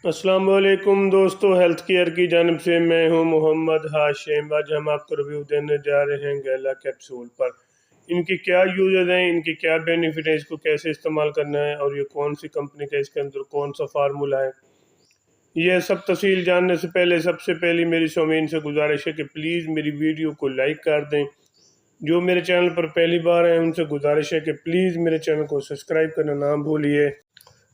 अस्सलाम वालेकुम दोस्तों, हेल्थ केयर की जानिब से मैं हूं मोहम्मद हाशिम। आज हम आपको रिव्यू देने जा रहे हैं गैला कैप्सूल पर। इनके क्या यूजेस हैं, इनके क्या बेनिफिट है, इसको कैसे इस्तेमाल करना है और ये कौन सी कंपनी का, इसके अंदर कौन सा फार्मूला है, यह सब तफसील जानने से पहले सबसे पहली मेरी शौमीन से गुजारिश है कि प्लीज़ मेरी वीडियो को लाइक कर दें। जो मेरे चैनल पर पहली बार हैं उनसे गुजारिश है कि प्लीज़ मेरे चैनल को सब्सक्राइब करना ना भूलिए,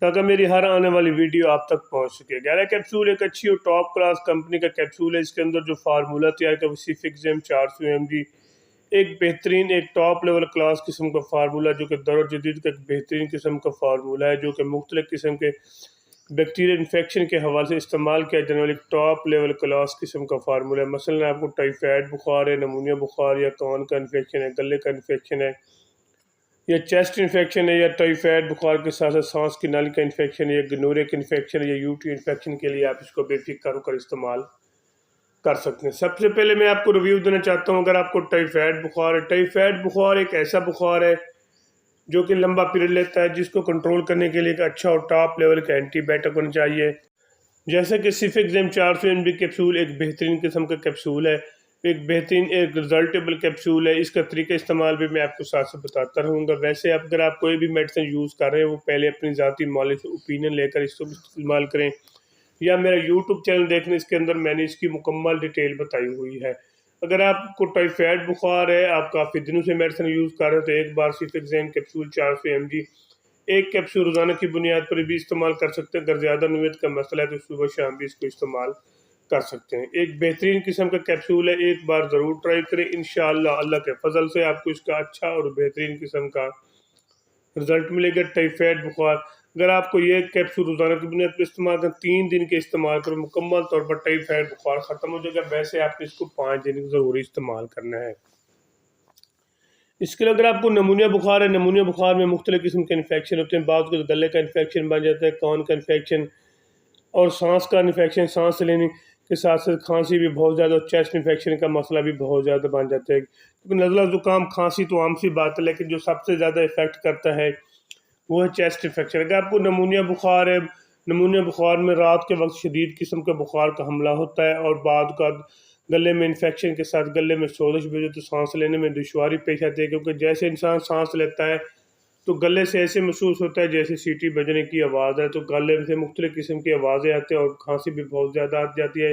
ताकि मेरी हर आने वाली वीडियो आप तक पहुंच सके। गैला कैप्सूल एक अच्छी और टॉप क्लास कंपनी का कैप्सूल है। इसके अंदर जो फार्मूला तैयार किया वो सिफिक्सेम 400 mg, एक बेहतरीन, एक टॉप लेवल क्लास किस्म का फार्मूला, जो कि दौर जदीद का एक बेहतरीन किस्म का फार्मूला है, जो कि मुख्तलिफ किस्म के बैक्टीरियल इन्फेक्शन के हवाले से इस्तेमाल किया जाने वाली टॉप लेवल क्लास किस्म का फार्मूला है। मसलन आपको टाइफाइड बुखार है, नमूनिया बुखार या कान का इन्फेक्शन है, गले का इन्फेक्शन है, या चेस्ट इन्फेक्शन है, या टाइफाइड बुखार के साथ साथ सांस की नाली का इन्फेक्शन है, या गनोरिया का इन्फेक्शन है, या यूटी इन्फेक्शन के लिए आप इसको बेफिक्र होकर इस्तेमाल कर सकते हैं। सबसे पहले मैं आपको रिव्यू देना चाहता हूँ, अगर आपको टाइफाइड बुखार है, टाइफाइड बुखार एक ऐसा बुखार है जो कि लंबा पीरियड लेता है, जिसको कंट्रोल करने के लिए एक अच्छा और टॉप लेवल का एंटीबायोटिक होना चाहिए। जैसे कि सिफिक्सेम 400 mg कैप्सूल एक बेहतरीन किस्म का कैप्सूल है, एक बेहतरीन, एक रिजल्टेबल कैप्सूल है। इसका तरीका इस्तेमाल भी मैं आपको साथ साथ बताता रहूँगा। वैसे अगर आप कोई भी मेडिसिन यूज़ कर रहे हैं, वो पहले अपनी ज़ाती नॉलेज ओपिनियन लेकर इसको इस्तेमाल करें, या मेरा यूट्यूब चैनल देखें, इसके अंदर मैंने इसकी मुकम्मल डिटेल बताई हुई है। अगर आपको टाइफाइड बुखार है, आप काफ़ी दिनों से मेडिसिन यूज़ कर रहे हो, तो एक बार सिफिक्सेम कैप्सूल 400 mg एक कैप्सूल रोजाना की बुनियाद पर भी इस्तेमाल कर सकते हैं। अगर ज़्यादा नुयत का मसला है तो सुबह शाम भी इसको इस्तेमाल कर सकते हैं। एक बेहतरीन किस्म का कैप्सूल है, एक बार ज़रूर ट्राई करें। इंशाअल्लाह अल्लाह के फजल से आपको इसका अच्छा और बेहतरीन किस्म का रिजल्ट मिलेगा। टाइफाइड बुखार, अगर आपको ये कैप्सूल रोजाना की बुनियाद पर इस्तेमाल करें, 3 दिन के इस्तेमाल करें, मुकम्मल तौर पर टाइफाइड बुखार ख़त्म हो जाएगा। वैसे आपने इसको 5 दिन ज़रूरी इस्तेमाल करना है। इसके लिए अगर आपको नमूनिया बुखार है, नमूनिया बुखार में मुख्तलिफ किस्म के इन्फेक्शन होते हैं। बाद को गले का इन्फेक्शन बन जाता है, कान का इन्फेक्शन और सांस का इन्फेक्शन, सांस लेने के साथ साथ खांसी भी बहुत ज़्यादा, और चेस्ट इन्फेक्शन का मसला भी बहुत ज़्यादा बन जाता है। क्योंकि नज़ला ज़ुकाम खांसी तो आम सी बात है, लेकिन जो सबसे ज़्यादा इफेक्ट करता है वो है चेस्ट इन्फेक्शन। अगर आपको नमूनिया बुखार है, नमूनिया बुखार में रात के वक्त शदीद किस्म का बुखार का हमला होता है, और बाद का गले में इन्फेक्शन के साथ गले में सोजिश भी हो, तो सांस लेने में दुश्वारी पेश आती है। क्योंकि जैसे इंसान सांस लेता है तो गले से ऐसे महसूस होता है जैसे सीटी बजने की आवाज़ है, तो गले से मुख्तलिफ किस्म की आवाज़ें आती हैं, और खांसी भी बहुत ज़्यादा आ जाती है।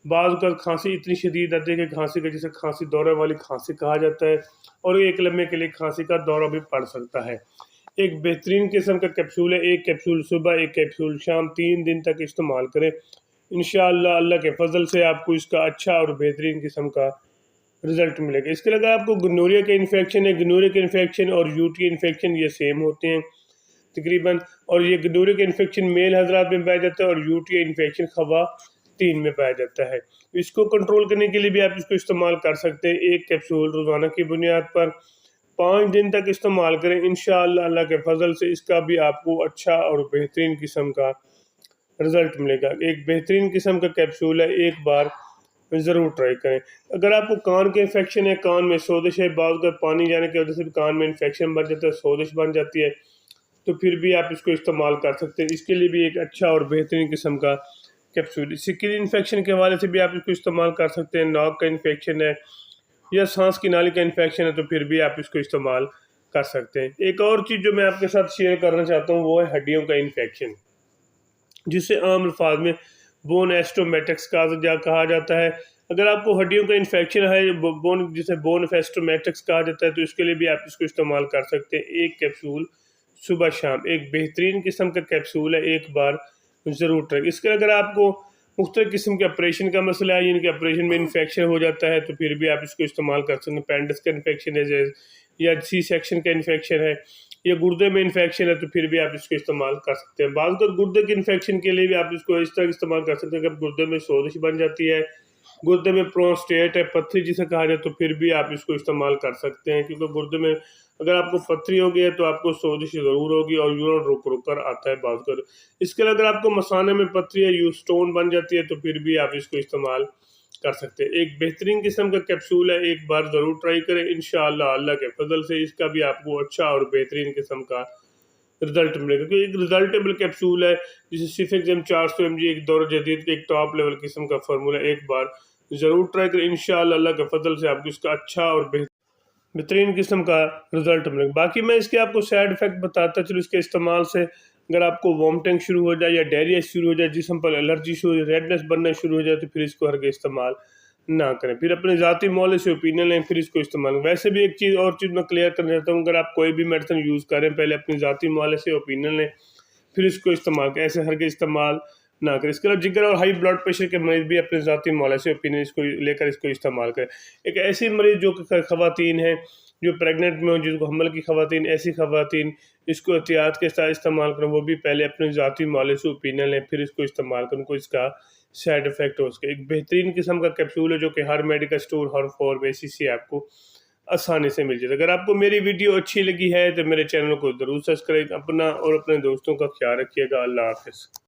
बाज़ का खांसी इतनी शदीद आती है कि खांसी का, जिसे खांसी दौरे वाली खांसी कहा जाता है, और एक लम्हे के लिए खांसी का दौरा भी पड़ सकता है। एक बेहतरीन किस्म का कैप्सूल है, एक कैप्सूल सुबह, एक कैप्सूल शाम, 3 दिन तक इस्तेमाल करें। इंशाअल्लाह अल्लाह के फजल से आपको इसका अच्छा और बेहतरीन किस्म का रिजल्ट मिलेगा। इसके अलावा आपको गनोरिया का इन्फेक्शन है, गनोरिया का इन्फेक्शन और यूटी इन्फेक्शन ये सेम होते हैं तकरीबन, और ये गनोरिया का इन्फेक्शन मेल हजरात में पाया जाता है, और यूटी इन्फेक्शन खवातीन में पाया जाता है। इसको कंट्रोल करने के लिए भी आप इसको इस्तेमाल कर सकते हैं। एक कैप्सूल रोज़ाना की बुनियाद पर 5 दिन तक इस्तेमाल करें। इंशाअल्लाह अल्लाह के फजल से इसका भी आपको अच्छा और बेहतरीन किस्म का रिजल्ट मिलेगा। एक बेहतरीन किस्म का कैप्सूल है, एक बार ज़रूर ट्राई करें। अगर आपको कान के इन्फेक्शन है, कान में सोजिश है, बाद अगर पानी जाने की वजह से भी कान में इन्फेक्शन बन जाता है, सोजिश बन जाती है, तो फिर भी आप इसको इस्तेमाल कर सकते हैं। इसके लिए भी एक अच्छा और बेहतरीन किस्म का कैप्सूल। स्किन इन्फेक्शन के हवाले से भी आप इसको इस्तेमाल कर सकते हैं। नाक का इन्फेक्शन है या सांस की नाली का इन्फेक्शन है, तो फिर भी आप इसको इस्तेमाल कर सकते हैं। एक और चीज़ जो मैं आपके साथ शेयर करना चाहता हूँ वो है हड्डियों का इन्फेक्शन, जिसे आम अल्फाज में बोन एस्टोमेटिक्स कहा जाता है। अगर आपको हड्डियों का इन्फेक्शन है, बोन, जिसे बोन एस्टोमेटिक्स कहा जाता है, तो इसके लिए भी आप इसको इस्तेमाल कर सकते हैं। एक कैप्सूल सुबह शाम, एक बेहतरीन किस्म का कैप्सूल है, एक बार ज़रूर ट्राई। इसके अगर आपको मुख्तलिफ किस्म के ऑपरेशन का मसला है, यानी कि ऑपरेशन में इन्फेक्शन हो जाता है, तो फिर भी आप इसको इस्तेमाल कर सकते हैं। पेंडिस का इन्फेक्शन है, या सी सेक्शन का इन्फेक्शन है, या गुर्दे में इन्फेक्शन है, तो फिर भी आप इसको इस्तेमाल कर सकते हैं। बाद तो गुर्दे के इन्फेक्शन के लिए भी आप इसको इस तरह इस्तेमाल कर सकते हैं। अगर गुर्दे में सोजिश बन जाती है, गुर्दे में प्रोस्टेट है, पथरी जिसे कहा जाए, तो फिर भी आप इसको इस्तेमाल कर सकते हैं। क्योंकि गुर्दे में अगर आपको पथरी होगी है तो आपको सोजिश ज़रूर होगी, और यूरिन रुक रुक कर आता है बात कर। इसके अलावा अगर आपको मसाने में पथरी है, यू स्टोन बन जाती है, तो फिर भी आप इसको इस्तेमाल कर सकते हैं। एक बेहतरीन किस्म का कैप्सूल है, एक बार ज़रूर ट्राई करें। इंशाअल्लाह अल्लाह के फजल से इसका भी आपको अच्छा और बेहतरीन किस्म का रिजल्ट मिलेगा, क्योंकि एक रिजल्टेबल कैप्सूल है जिसे सिफेक्सम 400 mg एक दौर जदीद के एक टॉप लेवल किस्म का फार्मूला। एक बार ज़रूर ट्राई करें, इंशाअल्लाह अल्लाह के फजल से आपको इसका अच्छा और बेहतरीन किस्म का रिजल्ट मिलेगा। बाकी मैं इसके आपको साइड इफ़ेक्ट बताता चलो इसके इस्तेमाल से। अगर आपको वॉमिटिंग शुरू हो जाए या डायरिया शुरू हो जाए, जिस्म पर एलर्जी शुरू हो जाए, रेडनेस बनना शुरू हो जाए, तो फिर इसको हरगिज़ इस्तेमाल ना करें। फिर अपने ज़ाती मौले से ओपिनियन लें, फिर इसको इस्तेमाल। वैसे भी एक चीज़ और चीज़ मैं क्लियर करना चाहता हूँ, अगर आप कोई भी मेडिसिन यूज़ करें पहले अपनी ज़ाती मौले से ओपिनियन लें, फिर इसको इस्तेमाल करें। ऐसे हरगिज़ इस्तेमाल ना करें। इसके अलावा जिगर और हाई ब्लड प्रेशर के मरीज़ भी अपने ज़ाती मौले से ओपिनियन इसको लेकर इसको इस्तेमाल करें। एक ऐसी मरीज़ जो कि ख़वातीन हैं जो प्रेग्नेंट में हो, जिनको हमल की ख़वातीन, ऐसी ख़वातीन इसको एहतियात के साथ इस्तेमाल करें। वो भी पहले अपने ज़ाती मौले से ओपिनियन लें, फिर इसको इस्तेमाल करें, उनको इसका साइड इफ़ेक्ट हो सके। एक बेहतरीन किस्म का कैप्सूल है जो कि हर मेडिकल स्टोर, हर फार्मेसी से आपको आसानी से मिल जाएगा। अगर आपको मेरी वीडियो अच्छी लगी है तो मेरे चैनल को ज़रूर सब्सक्राइब, अपना और अपने दोस्तों का ख्याल रखिएगा। अल्लाह हाफ़िज़।